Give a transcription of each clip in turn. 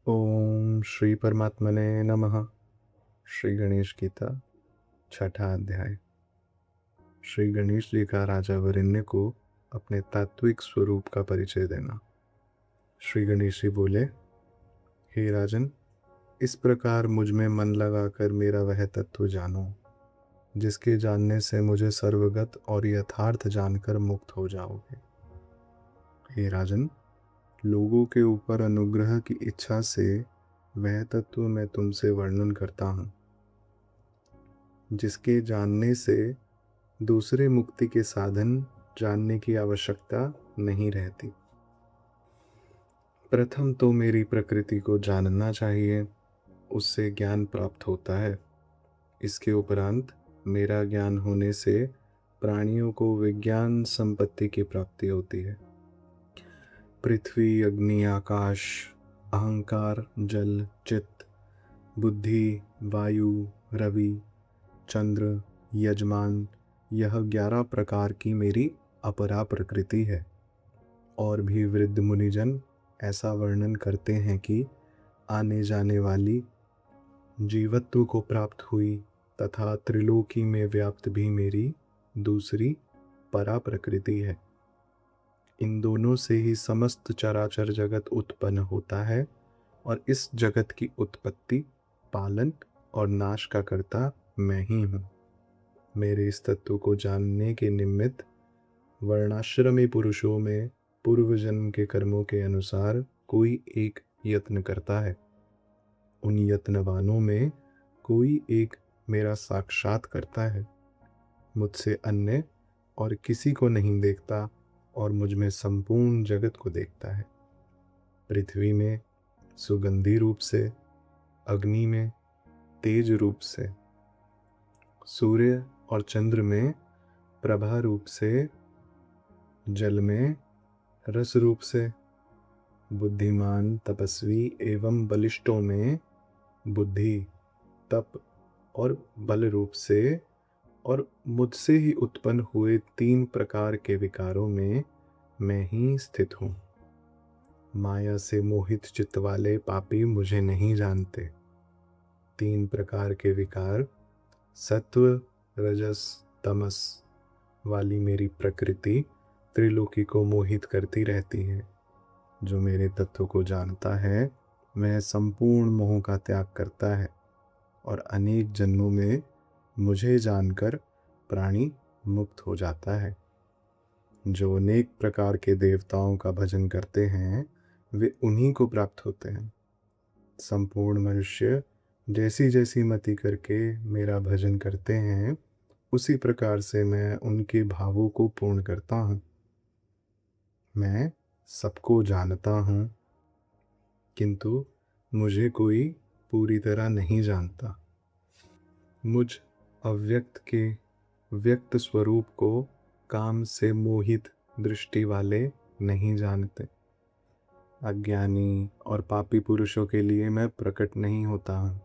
ओम श्री परमात्मने नमः। श्री गणेश गीता छठा अध्याय। श्री गणेश जी का राजा वरिण्य को अपने तात्विक स्वरूप का परिचय देना। श्री गणेश जी बोले, हे राजन, इस प्रकार मुझ में मन लगाकर मेरा वह तत्व जानो जिसके जानने से मुझे सर्वगत और यथार्थ जानकर मुक्त हो जाओगे। हे राजन, लोगों के ऊपर अनुग्रह की इच्छा से वह तत्व मैं तुमसे वर्णन करता हूँ जिसके जानने से दूसरे मुक्ति के साधन जानने की आवश्यकता नहीं रहती। प्रथम तो मेरी प्रकृति को जानना चाहिए, उससे ज्ञान प्राप्त होता है। इसके उपरांत मेरा ज्ञान होने से प्राणियों को विज्ञान संपत्ति की प्राप्ति होती है। पृथ्वी, अग्नि, आकाश, अहंकार, जल, चित्त, बुद्धि, वायु, रवि, चंद्र, यजमान, यह 11 प्रकार की मेरी अपरा प्रकृति है। और भी वृद्ध मुनिजन ऐसा वर्णन करते हैं कि आने जाने वाली जीवत्व को प्राप्त हुई तथा त्रिलोकी में व्याप्त भी मेरी दूसरी परा प्रकृति है। इन दोनों से ही समस्त चराचर जगत उत्पन्न होता है और इस जगत की उत्पत्ति, पालन और नाश का कर्ता मैं ही हूँ। मेरे इस तत्व को जानने के निमित्त वर्णाश्रमी पुरुषों में पूर्व जन्म के कर्मों के अनुसार कोई एक यत्न करता है। उन यत्नवानों में कोई एक मेरा साक्षात करता है, मुझसे अन्य और किसी को नहीं देखता और मुझ में संपूर्ण जगत को देखता है। पृथ्वी में सुगंधी रूप से, अग्नि में तेज रूप से, सूर्य और चंद्र में प्रभा रूप से, जल में रस रूप से, बुद्धिमान, तपस्वी एवं बलिष्ठों में बुद्धि, तप और बल रूप से, और मुझसे ही उत्पन्न हुए 3 प्रकार के विकारों में मैं ही स्थित हूँ। माया से मोहित चित्त वाले पापी मुझे नहीं जानते। 3 प्रकार के विकार, सत्व, रजस, तमस वाली मेरी प्रकृति त्रिलोकी को मोहित करती रहती है। जो मेरे तत्व को जानता है वह संपूर्ण मोह का त्याग करता है और अनेक जन्मों में मुझे जानकर प्राणी मुक्त हो जाता है। जो अनेक प्रकार के देवताओं का भजन करते हैं वे उन्हीं को प्राप्त होते हैं। संपूर्ण मनुष्य जैसी जैसी मति करके मेरा भजन करते हैं उसी प्रकार से मैं उनके भावों को पूर्ण करता हूँ। मैं सबको जानता हूँ किंतु मुझे कोई पूरी तरह नहीं जानता। मुझ अव्यक्त के व्यक्त स्वरूप को काम से मोहित दृष्टि वाले नहीं जानते। अज्ञानी और पापी पुरुषों के लिए मैं प्रकट नहीं होता हूँ।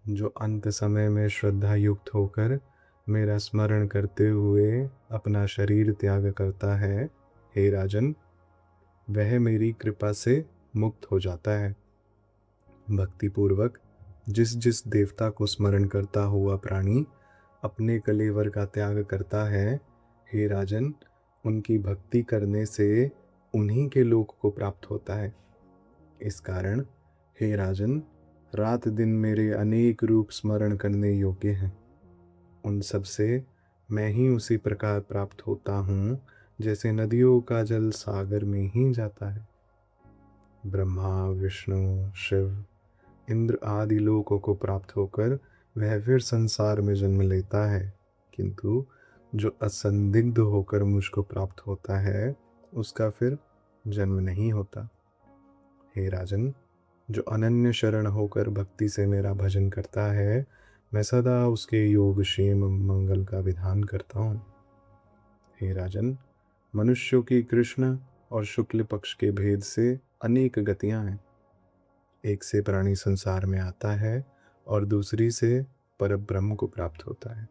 जो अंत समय में श्रद्धा युक्त होकर मेरा स्मरण करते हुए अपना शरीर त्याग करता है, हे राजन, वह मेरी कृपा से मुक्त हो जाता है। भक्ति पूर्वक जिस जिस देवता को स्मरण करता हुआ प्राणी अपने कलेवर का त्याग करता है, हे राजन, उनकी भक्ति करने से उन्हीं के लोक को प्राप्त होता है। इस कारण हे राजन, रात दिन मेरे अनेक रूप स्मरण करने योग्य हैं। उन सब से मैं ही उसी प्रकार प्राप्त होता हूँ जैसे नदियों का जल सागर में ही जाता है। ब्रह्मा, विष्णु, शिव, इंद्र आदि लोकों को प्राप्त होकर वह फिर संसार में जन्म लेता है, किंतु जो असंदिग्ध होकर मुझको प्राप्त होता है उसका फिर जन्म नहीं होता। हे राजन, जो अनन्य शरण होकर भक्ति से मेरा भजन करता है मैं सदा उसके योग, क्षेम, मंगल का विधान करता हूँ। हे राजन, मनुष्यों की कृष्ण और शुक्ल पक्ष के भेद से अनेक गतियाँ हैं। एक से प्राणी संसार में आता है और दूसरी से परब्रह्म को प्राप्त होता है।